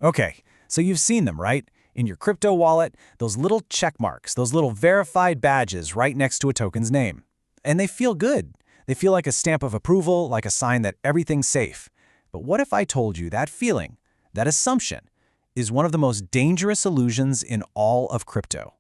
Okay, so you've seen them, right? In your crypto wallet, those little check marks, those little verified badges right next to a token's name. And they feel good. They feel like a stamp of approval, like a sign that everything's safe. But what if I told you that feeling, that assumption, is one of the most dangerous illusions in all of crypto?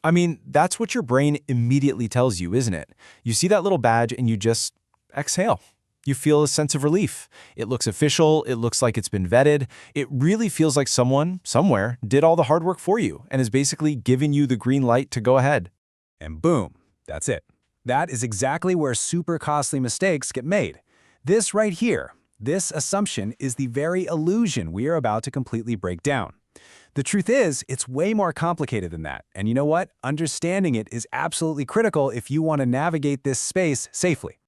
I mean, that's what your brain immediately tells you, isn't it? You see that little badge and you just exhale. You feel a sense of relief. It looks official. It looks like it's been vetted. It really feels like someone, somewhere, did all the hard work for you and is basically giving you the green light to go ahead. And boom, that's it. That is exactly where super costly mistakes get made. This right here, this assumption is the very illusion we are about to completely break down. The truth is, it's way more complicated than that. And you know what? Understanding it is absolutely critical if you want to navigate this space safely.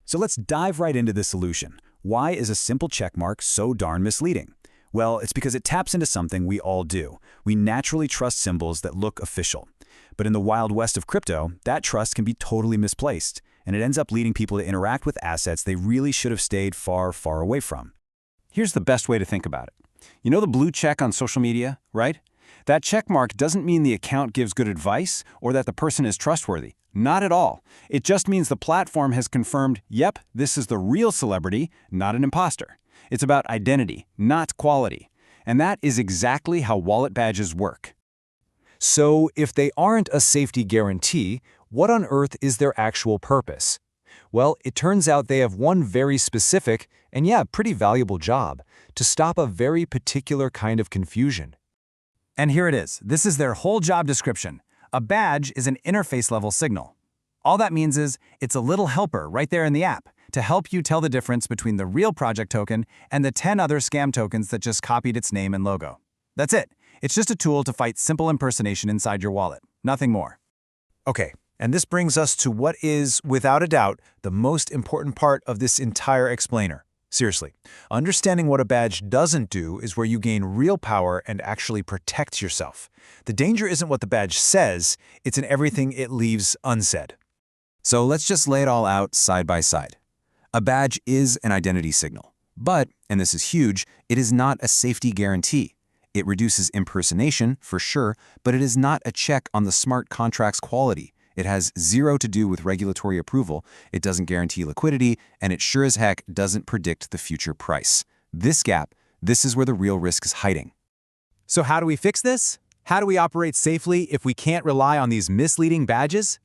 So let's dive right into this solution. Why is a simple checkmark so darn misleading? Well, it's because it taps into something we all do. We naturally trust symbols that look official. But in the wild west of crypto, that trust can be totally misplaced, and it ends up leading people to interact with assets they really should have stayed far, far away from. Here's the best way to think about it. You know the blue check on social media, right? That check mark doesn't mean the account gives good advice or that the person is trustworthy. Not at all. It just means the platform has confirmed, yep, this is the real celebrity, not an imposter. It's about identity, not quality. And that is exactly how wallet badges work. So if they aren't a safety guarantee, what on earth is their actual purpose? Well, it turns out they have one very specific and pretty valuable job: to stop a very particular kind of confusion. And here it is. This is their whole job description. A badge is an interface-level signal. All that means is it's a little helper right there in the app to help you tell the difference between the real project token and the 10 other scam tokens that just copied its name and logo. That's it. It's just a tool to fight simple impersonation inside your wallet. Nothing more. Okay, and this brings us to what is, without a doubt, the most important part of this entire explainer. Seriously, understanding what a badge doesn't do is where you gain real power and actually protect yourself. The danger isn't what the badge says, it's in everything it leaves unsaid. So let's just lay it all out side by side. A badge is an identity signal, but, and this is huge, it is not a safety guarantee. It reduces impersonation, for sure, but it is not a check on the smart contract's quality. It has zero to do with regulatory approval, it doesn't guarantee liquidity, and it sure as heck doesn't predict the future price. This gap, this is where the real risk is hiding. So how do we fix this? How do we operate safely if we can't rely on these misleading badges?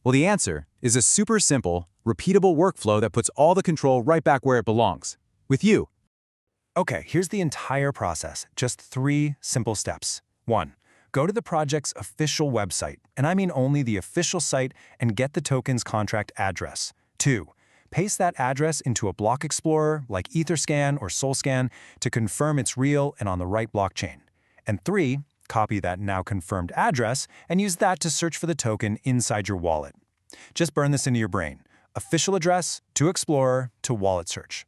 Well, the answer is a super simple, repeatable workflow that puts all the control right back where it belongs, with you. Okay, here's the entire process, just 3 simple steps. 1. Go to the project's official website, and I mean only the official site, and get the token's contract address. 2. Paste that address into a block explorer like Etherscan or Solscan to confirm it's real and on the right blockchain. And 3. Copy that now confirmed address and use that to search for the token inside your wallet. Just burn this into your brain. Official address to Explorer to wallet search.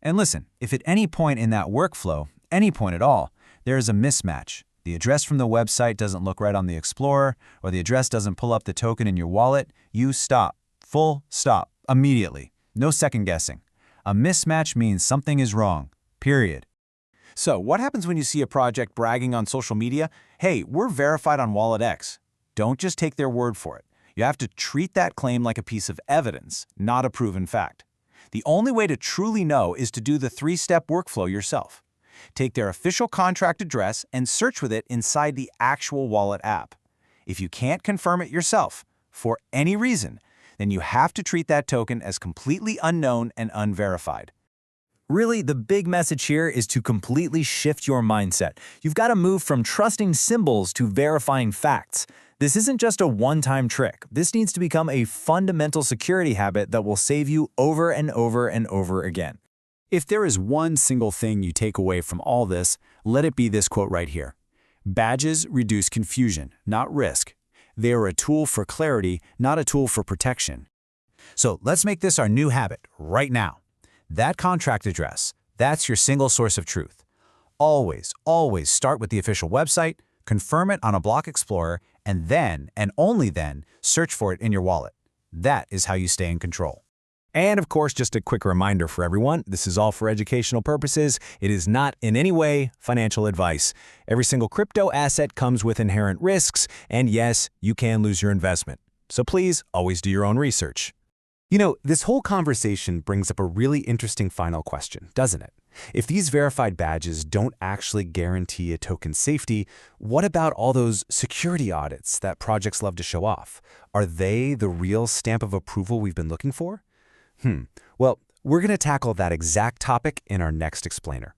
And listen, if at any point in that workflow, any point at all, there is a mismatch, the address from the website doesn't look right on the Explorer, or the address doesn't pull up the token in your wallet, you stop. Full stop. Immediately. No second guessing. A mismatch means something is wrong. Period. So, what happens when you see a project bragging on social media, hey, we're verified on Wallet X? Don't just take their word for it. You have to treat that claim like a piece of evidence, not a proven fact. The only way to truly know is to do the 3-step workflow yourself. Take their official contract address and search with it inside the actual wallet app. If you can't confirm it yourself, for any reason, then you have to treat that token as completely unknown and unverified. Really, the big message here is to completely shift your mindset. You've got to move from trusting symbols to verifying facts. This isn't just a one-time trick. This needs to become a fundamental security habit that will save you over and over and over again. If there is one single thing you take away from all this, let it be this quote right here. Badges reduce confusion, not risk. They are a tool for clarity, not a tool for protection. So let's make this our new habit right now. That contract address, that's your single source of truth. Always, always start with the official website, confirm it on a block explorer, and then, and only then, search for it in your wallet. That is how you stay in control. And of course, just a quick reminder for everyone, this is all for educational purposes. It is not in any way financial advice. Every single crypto asset comes with inherent risks, and yes, you can lose your investment. So please always do your own research. You know, this whole conversation brings up a really interesting final question, doesn't it? If these verified badges don't actually guarantee a token's safety, what about all those security audits that projects love to show off? Are they the real stamp of approval we've been looking for? Well, we're going to tackle that exact topic in our next explainer.